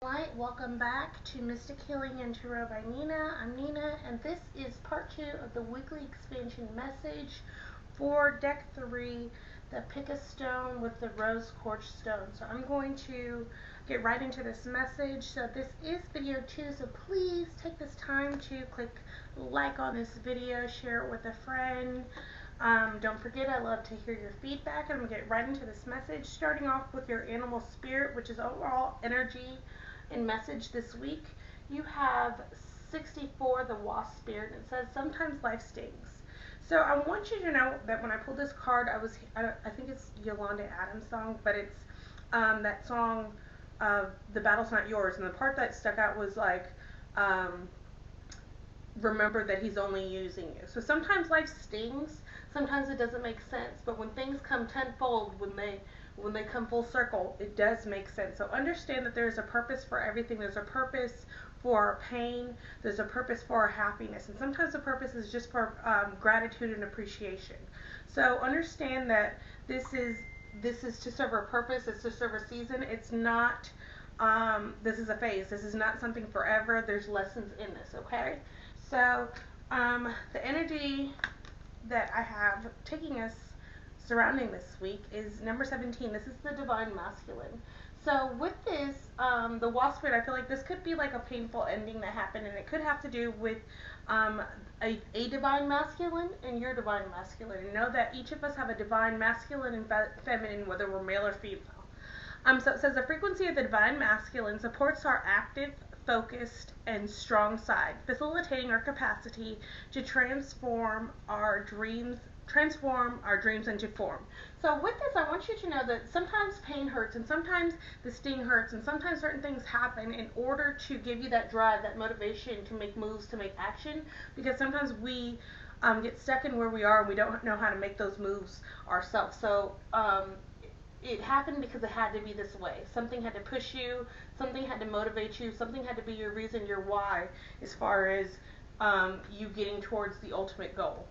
Light, welcome back to Mystic Healing and Tarot by Nina. I'm Nina, and this is part 2 of the weekly expansion message for deck 3, the Pick a Stone with the Rose Quartz Stone. So I'm going to get right into this message. So this is video 2, so please take this time to click like on this video, share it with a friend. Don't forget, I love to hear your feedback. I'm going to get right into this message, starting off with your animal spirit, which is overall energy and message this week. You have 64, the Wasp Spirit, and it says, sometimes life stings. So I want you to know that when I pulled this card, I think it's Yolanda Adams' song, but it's that song, The Battle's Not Yours, and the part that stuck out was like, remember that he's only using you. So sometimes life stings, sometimes it doesn't make sense, but when things come tenfold, when they come full circle, it does make sense. So understand that there's a purpose for everything. There's a purpose for our pain. There's a purpose for our happiness. And sometimes the purpose is just for gratitude and appreciation. So understand that this is to serve a purpose. It's to serve a season. It's not, this is a phase. This is not something forever. There's lessons in this, okay? So the energy that I have taking us surrounding this week is number 17. This is the Divine Masculine. So with this, the Wasp Spirit, I feel like this could be like a painful ending that happened, and it could have to do with a Divine Masculine and your Divine Masculine. And know that each of us have a Divine Masculine and Feminine, whether we're male or female. So it says the frequency of the Divine Masculine supports our active, focused, and strong side, facilitating our capacity to transform our dreams into form. So with this, I want you to know that sometimes pain hurts, and sometimes the sting hurts, and sometimes certain things happen in order to give you that drive, that motivation to make moves, to make action, because sometimes we get stuck in where we are and we don't know how to make those moves ourselves. So it happened because it had to be this way. Something had to push you, something had to motivate you, something had to be your reason, your why, as far as you getting towards the ultimate goal.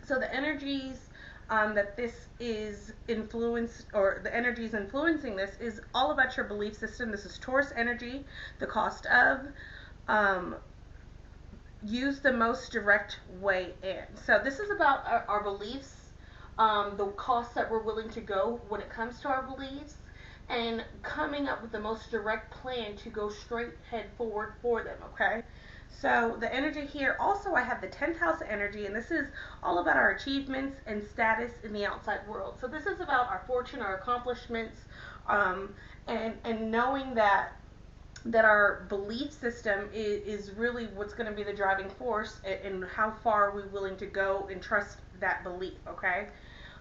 So the energies that this is influenced, or the energies influencing this, is all about your belief system. This is Taurus energy, the cost of, use the most direct way in. So this is about our beliefs, the costs that we're willing to go when it comes to our beliefs, and coming up with the most direct plan to go straight head forward for them, okay? So the energy here, also I have the 10th house energy, and this is all about our achievements and status in the outside world. So this is about our fortune, our accomplishments, and knowing that our belief system is really what's going to be the driving force, and how far we're willing to go and trust that belief, okay?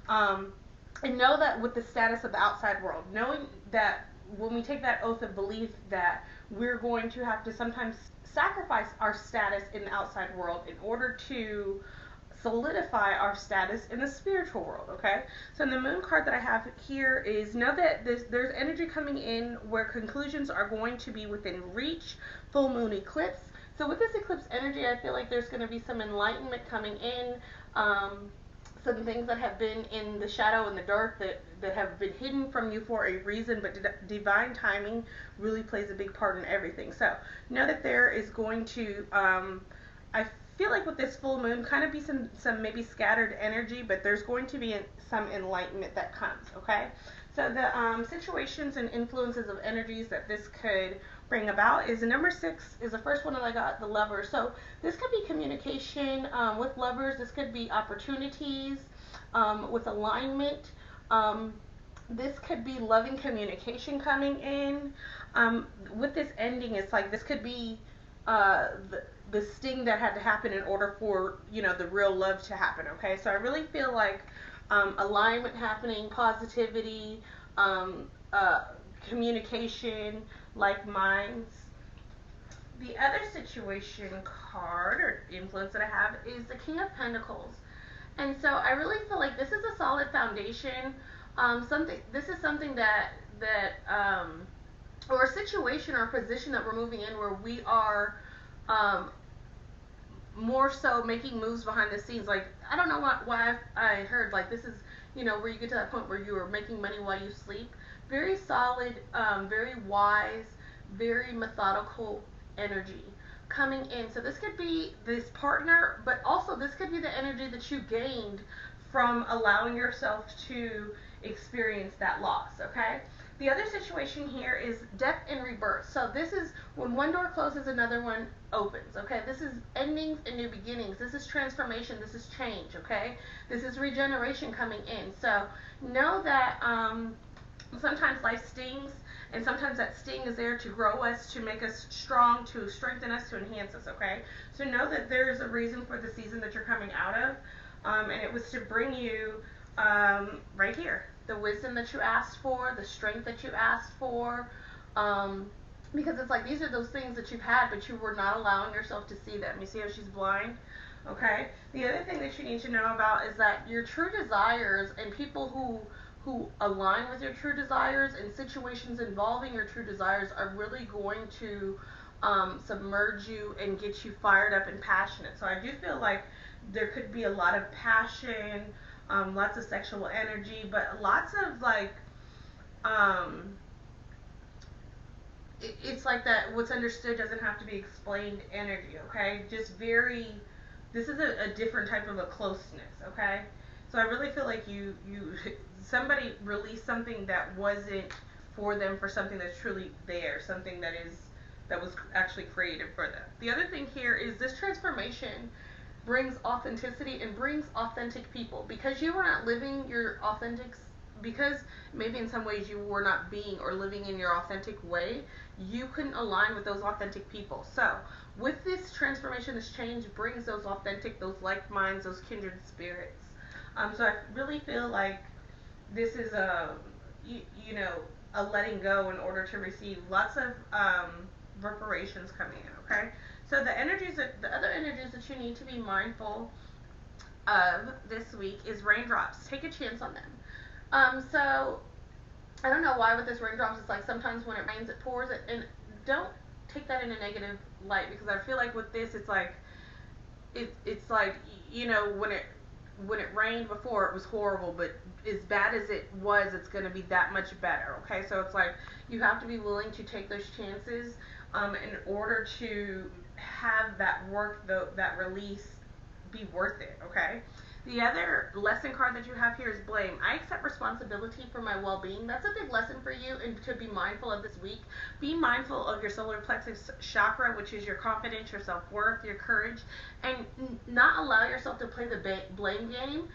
And know that with the status of the outside world, knowing that when we take that oath of belief that we're going to have to sometimes sacrifice our status in the outside world in order to solidify our status in the spiritual world, okay? So in the moon card that I have here is, know that there's energy coming in where conclusions are going to be within reach, full moon eclipse. So with this eclipse energy, I feel like there's going to be some enlightenment coming in, some things that have been in the shadow and the dark that have been hidden from you for a reason, but divine timing really plays a big part in everything. So know that there is going to, I feel like with this full moon, kind of be some maybe scattered energy, but there's going to be some enlightenment that comes, okay? So the situations and influences of energies that this could bring about is number 6 is the first one that I got, the Lover. So this could be communication with lovers. This could be opportunities with alignment. This could be loving communication coming in. With this ending, it's like this could be the sting that had to happen in order for, you know, the real love to happen, okay? So I really feel like alignment happening, positivity, communication, like minds. The other situation card or influence that I have is the King of Pentacles. And so I really feel like this is a solid foundation. This is something that or a situation or a position that we're moving in where we are more so making moves behind the scenes. Like, I don't know why I heard like this is, you know, where you get to that point where you are making money while you sleep. Very solid, very wise, very methodical energy coming in. So this could be this partner, but also this could be the energy that you gained from allowing yourself to experience that loss, okay? The other situation here is death and rebirth. So this is when one door closes, another one opens, okay? This is endings and new beginnings. This is transformation. This is change, okay? This is regeneration coming in. So know that sometimes life stings, and sometimes that sting is there to grow us, to make us strong, to strengthen us, to enhance us, okay? So know that there's a reason for the season that you're coming out of, and it was to bring you right here the wisdom that you asked for, the strength that you asked for, because it's like these are those things that you've had, but you were not allowing yourself to see them. You see how she's blind? Okay? The other thing that you need to know about is that your true desires and people who align with your true desires and situations involving your true desires are really going to submerge you and get you fired up and passionate. So I do feel like there could be a lot of passion, lots of sexual energy, but lots of like, it's like that what's understood doesn't have to be explained energy, okay? Just very, this is a different type of a closeness, okay? So I really feel like you somebody released something that wasn't for them, for something that's truly there, something that was actually created for them. The other thing here is this transformation brings authenticity and brings authentic people, because you were not living your authentic, because maybe in some ways you were not being or living in your authentic way, you couldn't align with those authentic people. So with this transformation, this change brings those authentic, those like minds, those kindred spirits. So I really feel like this is you know, a letting go in order to receive lots of reparations coming in, okay? So the other energies that you need to be mindful of this week is raindrops. Take a chance on them. So I don't know why with this raindrops, it's like sometimes when it rains, it pours it, and don't take that in a negative light, because I feel like with this, it's like, it's like, you know, when it rained before, it was horrible, but as bad as it was, it's going to be that much better, okay? So it's like you have to be willing to take those chances in order to have that work, that release be worth it, okay? The other lesson card that you have here is blame. I accept responsibility for my well-being. That's a big lesson for you, and to be mindful of this week. Be mindful of your solar plexus chakra, which is your confidence, your self-worth, your courage, and not allow yourself to play the blame game,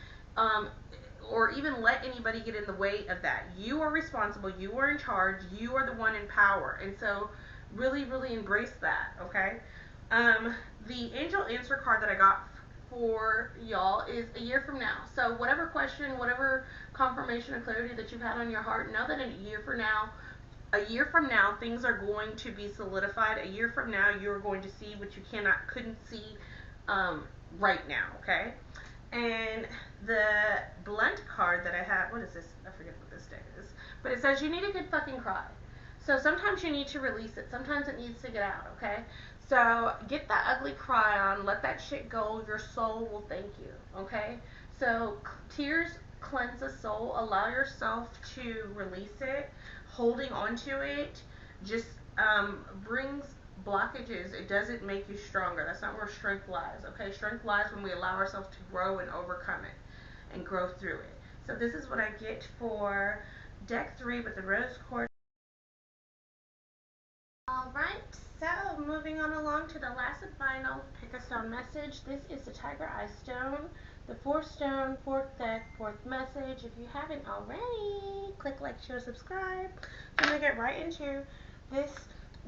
or even let anybody get in the way of that. You are responsible. You are in charge. You are the one in power, and so really, really embrace that, okay? The angel answer card that I got for y'all is a year from now. So whatever question, whatever confirmation or clarity that you've had on your heart, know that a year from now, things are going to be solidified. A year from now, you're going to see what you couldn't see right now, okay? And the blunt card that I have, what is this? I forget what this deck is. But it says you need a good fucking cry. So sometimes you need to release it. Sometimes it needs to get out, okay? So get that ugly cry on. Let that shit go. Your soul will thank you, okay? So tears cleanse the soul. Allow yourself to release it. Holding on to it just brings blockages. It doesn't make you stronger. That's not where strength lies, okay? Strength lies when we allow ourselves to grow and overcome it and grow through it. So this is what I get for deck 3 with the rose quartz. Alright, so moving on along to the last and final pick a stone message. This is the Tiger Eye Stone, the fourth stone, fourth deck, fourth message. If you haven't already, click like, share, subscribe. So I'm going to get right into this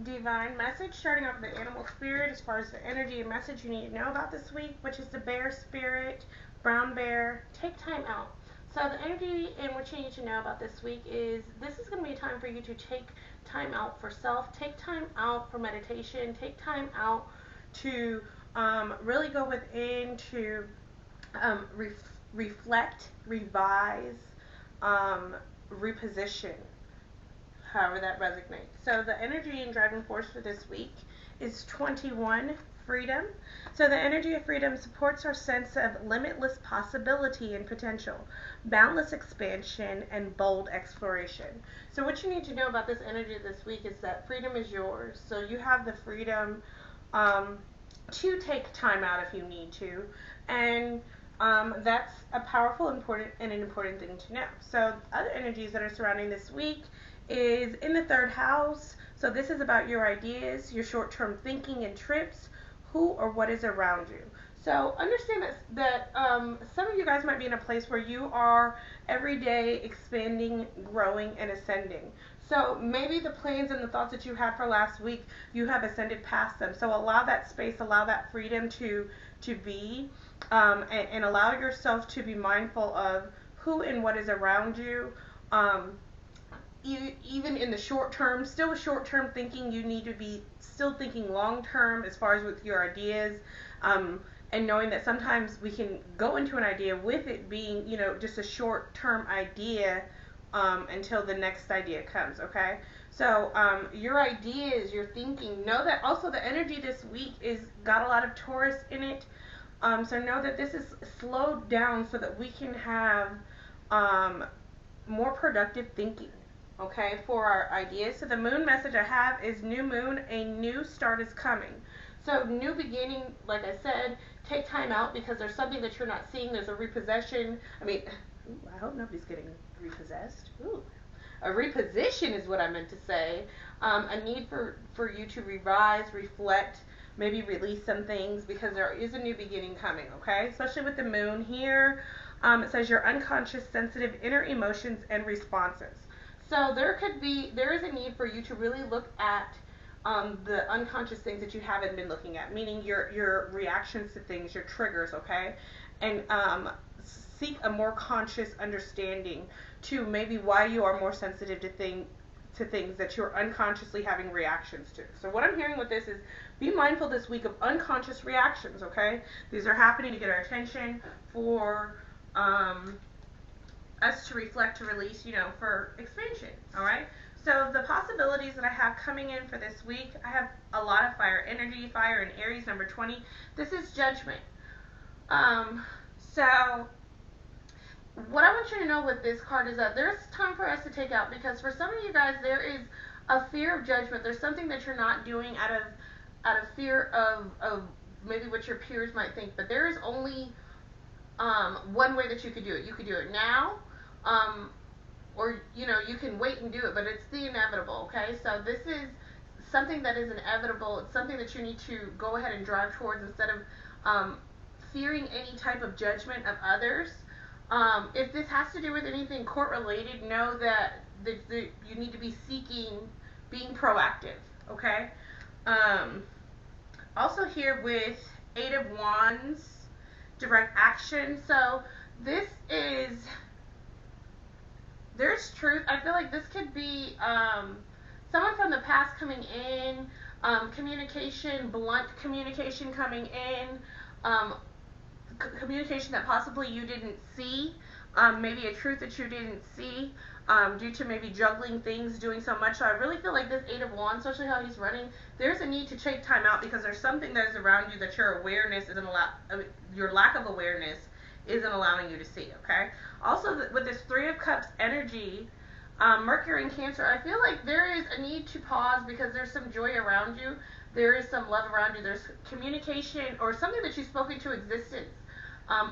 divine message, starting off with the animal spirit as far as the energy and message you need to know about this week, which is the bear spirit, brown bear. Take time out. So the energy and what you need to know about this week is this is going to be a time for you to take time out for self, take time out for meditation, take time out to really go within, to reflect, revise, reposition, however that resonates. So the energy and driving force for this week is 21, freedom. So the energy of freedom supports our sense of limitless possibility and potential, boundless expansion, and bold exploration. So what you need to know about this energy this week is that freedom is yours. So you have the freedom to take time out if you need to, and that's a powerful, important, and an important thing to know. So other energies that are surrounding this week is in the third house. So this is about your ideas, your short-term thinking and trips, who or what is around you. So understand that some of you guys might be in a place where you are every day expanding, growing, and ascending. So maybe the plans and the thoughts that you had for last week, you have ascended past them. So allow that space, allow that freedom to be, and allow yourself to be mindful of who and what is around you. Even in the short term, still with short term thinking, you need to be still thinking long term as far as with your ideas, and knowing that sometimes we can go into an idea with it being, just a short term idea until the next idea comes, okay? So your ideas, your thinking, know that also the energy this week is got a lot of Taurus in it. So know that this is slowed down so that we can have more productive thinking, okay, for our ideas. So the moon message I have is new moon, a new start is coming. So new beginning, like I said, take time out because there's something that you're not seeing. There's a repossession. I hope nobody's getting repossessed. Ooh. A reposition is what I meant to say. A need for you to revise, reflect, maybe release some things because there is a new beginning coming, okay? Especially with the moon here. It says your unconscious, sensitive inner emotions and responses. So there is a need for you to really look at the unconscious things that you haven't been looking at, meaning your reactions to things, your triggers, okay? And seek a more conscious understanding to maybe why you are more sensitive to things that you're unconsciously having reactions to. So what I'm hearing with this is be mindful this week of unconscious reactions, okay? These are happening to get our attention for us to reflect, to release, for expansion, all right? So the possibilities that I have coming in for this week, I have a lot of fire energy, fire in Aries, number 20. This is judgment. So what I want you to know with this card is that there's time for us to take out, because for some of you guys there is a fear of judgment. There's something that you're not doing out of fear of maybe what your peers might think, but there is only one way that you could do it. You could do it now, or you can wait and do it, but it's the inevitable, okay? So this is something that is inevitable. It's something that you need to go ahead and drive towards instead of fearing any type of judgment of others. If this has to do with anything court related, know that you need to be being proactive, okay? Also here with 8 of Wands, direct action. So there's truth. I feel like this could be someone from the past coming in, communication, blunt communication coming in, communication that possibly you didn't see, maybe a truth that you didn't see, due to maybe juggling things, doing so much. So I really feel like this 8 of Wands, especially how he's running, there's a need to take time out because there's something that is around you that your awareness isn't your lack of awareness isn't allowing you to see, okay? Also, with this 3 of Cups energy, Mercury in Cancer, I feel like there is a need to pause because there's some joy around you. There is some love around you. There's communication or something that you spoke into existence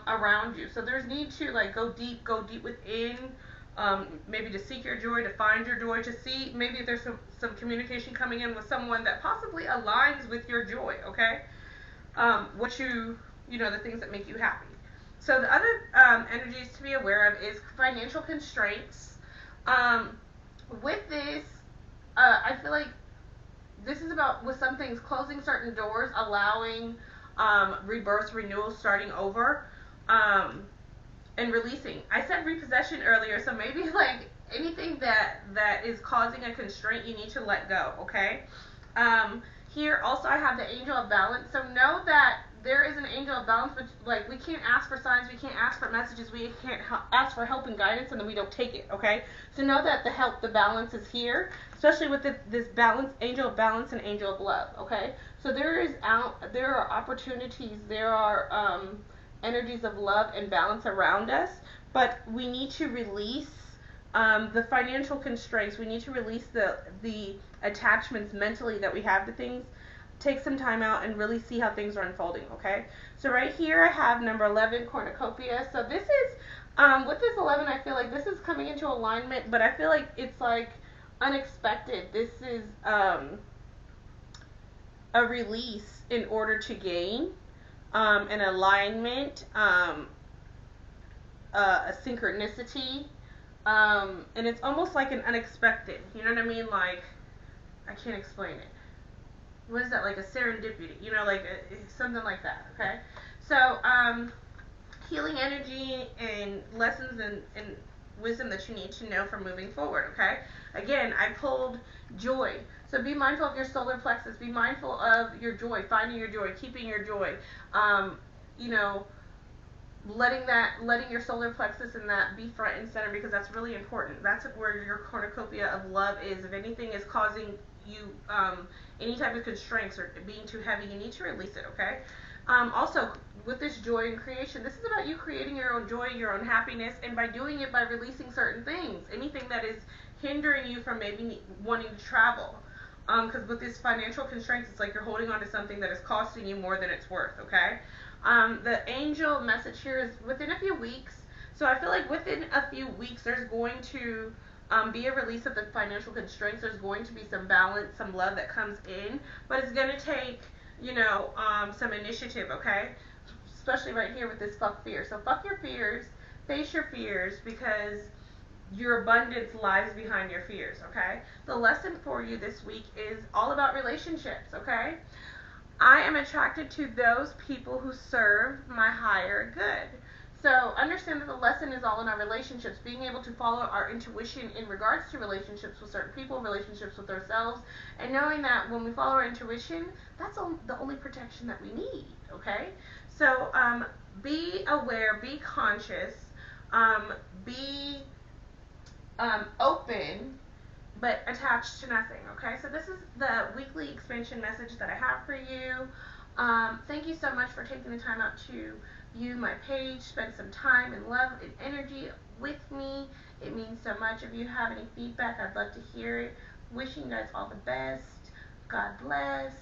around you. So there's need to go deep within, maybe to seek your joy, to find your joy, to see maybe if there's some communication coming in with someone that possibly aligns with your joy, okay? The things that make you happy. So the other energies to be aware of is financial constraints. With this, I feel like this is about, with some things, closing certain doors, allowing rebirth, renewal, starting over, and releasing. I said repossession earlier, so maybe anything that is causing a constraint, you need to let go, okay? Here also I have the Angel of Balance, so know that there is an angel of balance, but like we can't ask for signs, we can't ask for messages, we can't ask for help and guidance, and then we don't take it. Okay, so know that the help, the balance is here, especially with this balance, angel of balance and angel of love. Okay, so there are opportunities, there are energies of love and balance around us, but we need to release the financial constraints. We need to release the attachments mentally that we have to things. Take some time out and really see how things are unfolding, okay? So right here I have number 11, cornucopia. So this is, with this 11, I feel like this is coming into alignment, but I feel like it's like unexpected. This is a release in order to gain an alignment, a synchronicity, and it's almost like an unexpected, you know what I mean? Like, I can't explain it. What is that, like a serendipity, you know, like something like that, okay? So healing energy and lessons and wisdom that you need to know for moving forward, okay? Again, I pulled joy. So be mindful of your solar plexus, be mindful of your joy, finding your joy, keeping your joy, you know, letting your solar plexus and that be front and center, because that's really important. That's where your cornucopia of love is. If anything is causing you any type of constraints or being too heavy, you need to release it, okay? Also, with this joy in creation, this is about you creating your own joy, your own happiness, and by doing it by releasing certain things, anything that is hindering you from maybe wanting to travel. Because with these financial constraints, it's like you're holding on to something that is costing you more than it's worth, okay? The angel message here is within a few weeks. So I feel like within a few weeks, there's going to be a release of the financial constraints. There's going to be some balance, some love that comes in, but it's going to take, you know, some initiative, okay? Especially right here with this fuck fear. So fuck your fears, face your fears, because your abundance lies behind your fears, okay? The lesson for you this week is all about relationships, okay? I am attracted to those people who serve my higher good. So understand that the lesson is all in our relationships, being able to follow our intuition in regards to relationships with certain people, relationships with ourselves, and knowing that when we follow our intuition, that's the only protection that we need, okay? So be aware, be conscious, be open, but attached to nothing, okay? So this is the weekly expansion message that I have for you. Thank you so much for taking the time out to view my page, spend some time and love and energy with me. It means so much. If you have any feedback, I'd love to hear it. Wishing you guys all the best. God bless.